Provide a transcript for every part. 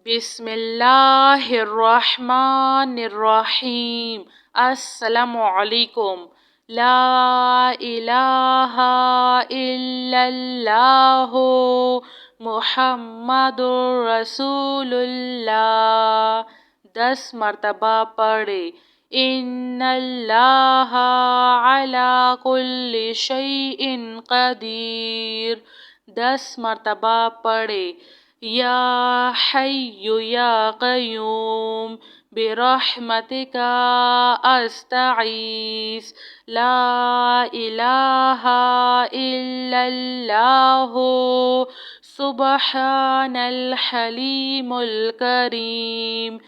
بسم اللہ الرحمن الرحیم۔ السلام علیکم۔ لا الہ الا اللہ محمد رسول اللہ۔ 10 مرتبہ پڑھے۔ ان اللہ علی کل شیء قدیر۔ 10 مرتبہ پڑھے۔ یا حی یا قیوم برحمتک استغیث لا الہ الا اللہ سبحان الحلیم الکریم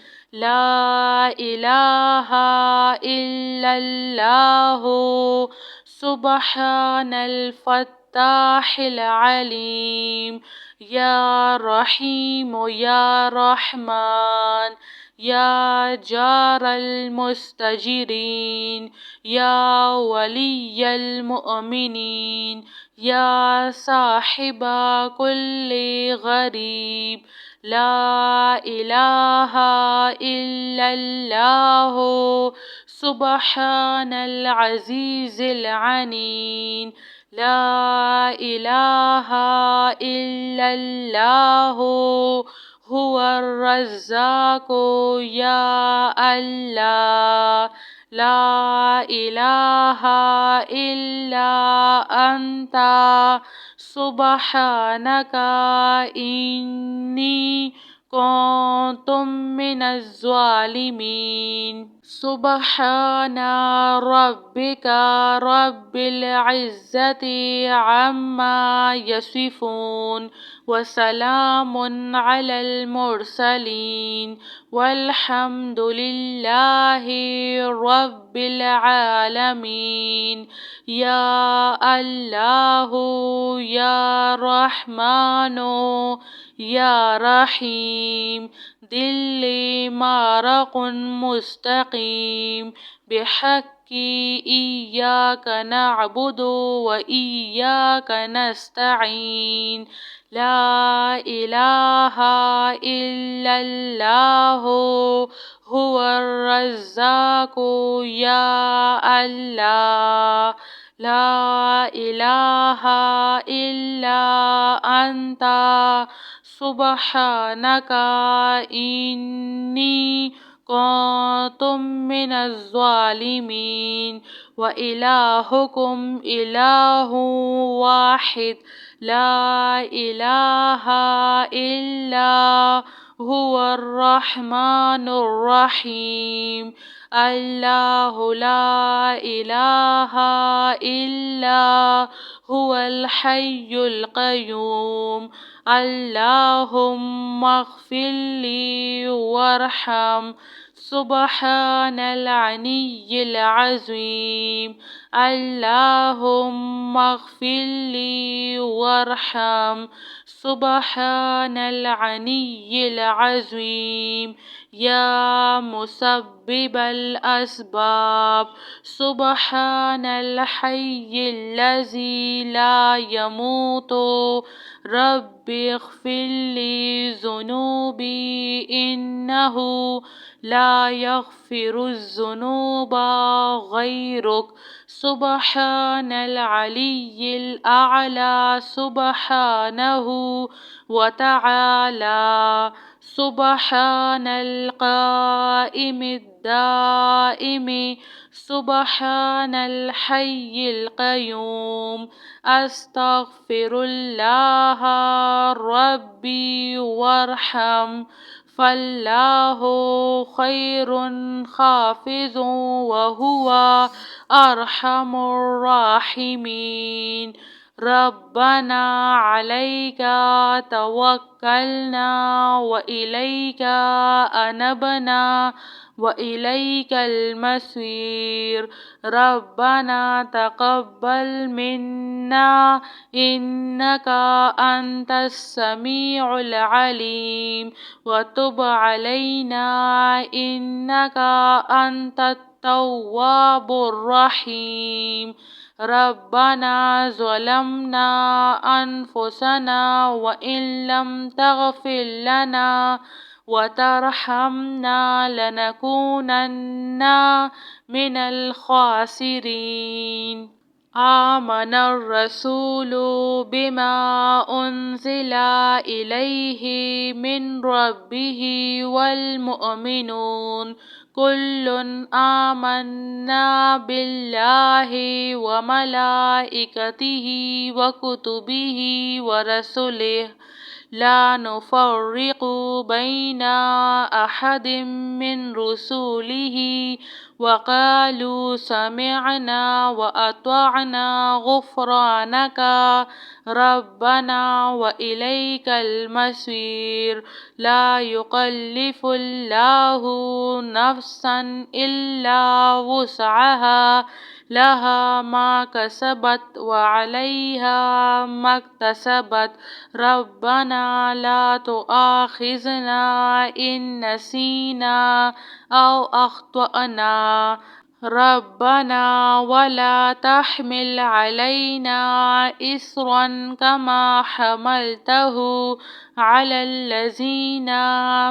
لا الہ الا اللہ سبحان الفتاح العلیم یا رحیم یا رحمان یا جار المستجرین یا ولی المؤمنین یا صاحب کل غریب لا الہ الا اللہ سبحان العزیز العلیم لا الہ الا اللہ هو الرزاق یا اللہ لا الہ الا انت سبحانک انی کنت من الظالمین۔ سبحان ربک رب العزة عما یصفون وسلام علی المرسلین والحمد للہ رب العالمین۔ یا اللہ یا رحمن یا رحیم دل مارق مستقیم بحق ایاک نعبد و ایاک نستعین لا الہ الا اللہ هو الرزاق یا اللہ لا الہ الا انت سبحانک انی کنت من الظالمین۔ وإلہکم الہ واحد لا الہ الا هو الرحمن الرحیم اللہ لا الہ الا هو الحی القیوم اللہم اغفر لی وارحم سبحان العلی العظیم اللہم اغفر لی وارحم سبحان العلی العظیم یا مسبب الاسباب سبحان الحی الذی لا يموت رب اغفر لی ذنوبی انہ لا یغفر الذنوب غیرک سبحان العلی الاعلی سبحانہ وتعالی سبحان القائم الدائم سبحان الحی القیوم استغفر اللہ ربی وارحم فاللہ خیر حافظ وہو ارحم الراحمین۔ ربنا علیک توکلنا وإلیک انبنا وإلیک المصیر ربنا تقبل منا انک انت السمیع العلیم وتب علینا انک انت التواب الرحیم۔ ربنا ظلمنا انفسنا وان لم تغفر لنا وترحمنا لنكونن من الخاسرين. آمن الرسول بما أنزل إليه من ربه والمؤمنون كل آمنا بالله وملائكته وكتبه ورسله لا نفرق بين أحد من رسله وقالوا سمعنا وأطعنا غفرانك ربنا وإليك المصير. لا يكلف الله نفسا إلا وسعها لها ما كسبت وعليها ما اكتسبت ربنا لا تؤاخذنا إن نسينا أو أخطأنا ربنا ولا تحمل علينا إصرا كما حملته على الذين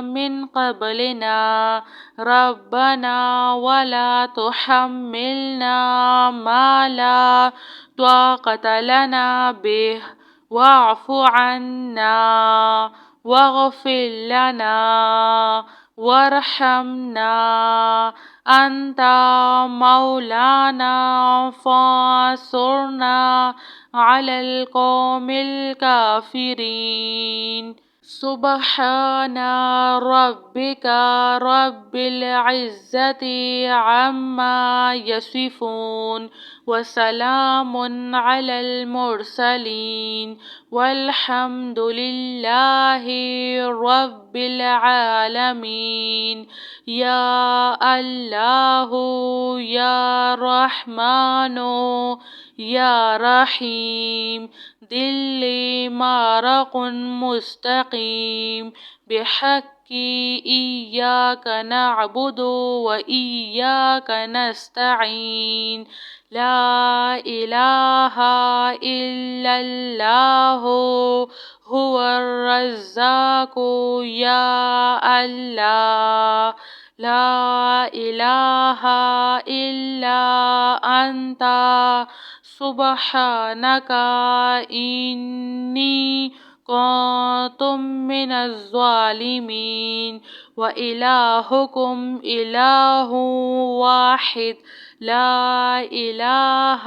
من قبلنا ربنا ولا تحملنا ما لا طاقة لنا به واعف عنا واغفر لنا وارحمنا أنت مولانا فانصرنا على القوم الكافرين. سبحان ربك رب العزة عما يصفون وسلام على المرسلين والحمد لله رب العالمين. يا الله يا رحمن يا رحيم دل مارق مستقيم بحق إياك نعبد وإياك نستعين. لا إله إلا الله هو الرزاق يا الله. لا إله إلا أنت سبحانك إني كنت من الظالمين. وإلهكم إله واحد لا إله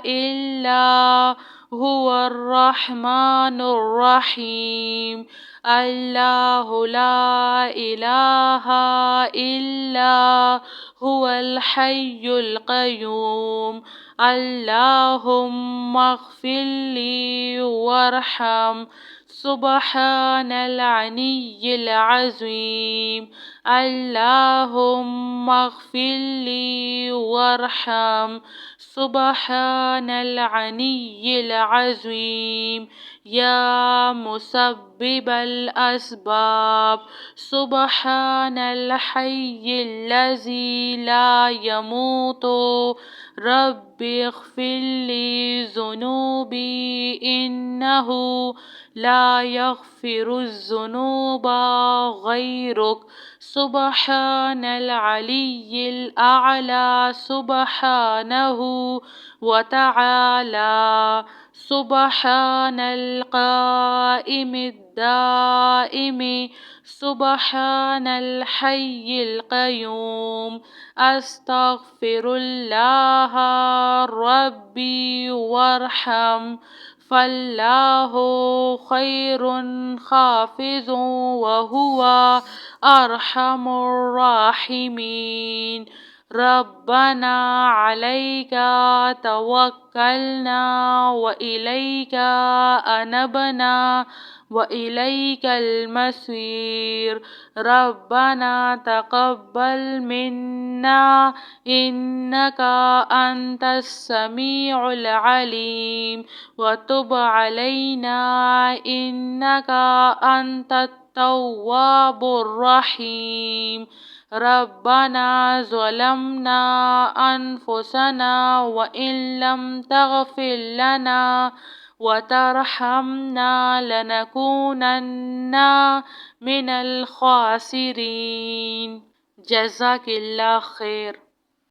إلا هو الرحمن الرحيم. الله لا إله إلا هو الحي القيوم. اللهم اغفر لي وارحم سبحان العلي العظيم. اللهم اغفر لي وارحم سبحان العلي العظيم. يا مسبب الأسباب سبحان الحي الذي لا يموت رب اغفر لي ذنوبي إنه لا يغفر الذنوب غيرك. سبحان العلي الأعلى سبحانه وتعالى. سبحان القائم الدائم سبحان الحي القيوم. أستغفر الله ربي وارحم فالله خير حافظ وهو أرحم الراحمين. ربنا عليك توكلنا وإليك أنبنا وإليك المصير. ربنا تقبل منا إنك أنت السميع العليم وتب علينا إنك أنت التواب الرحيم. ربنا ظلمنا أنفسنا وإن لم تغفر لنا وترحمنا لنكونن من الخاسرين. جزاك اللہ خیر.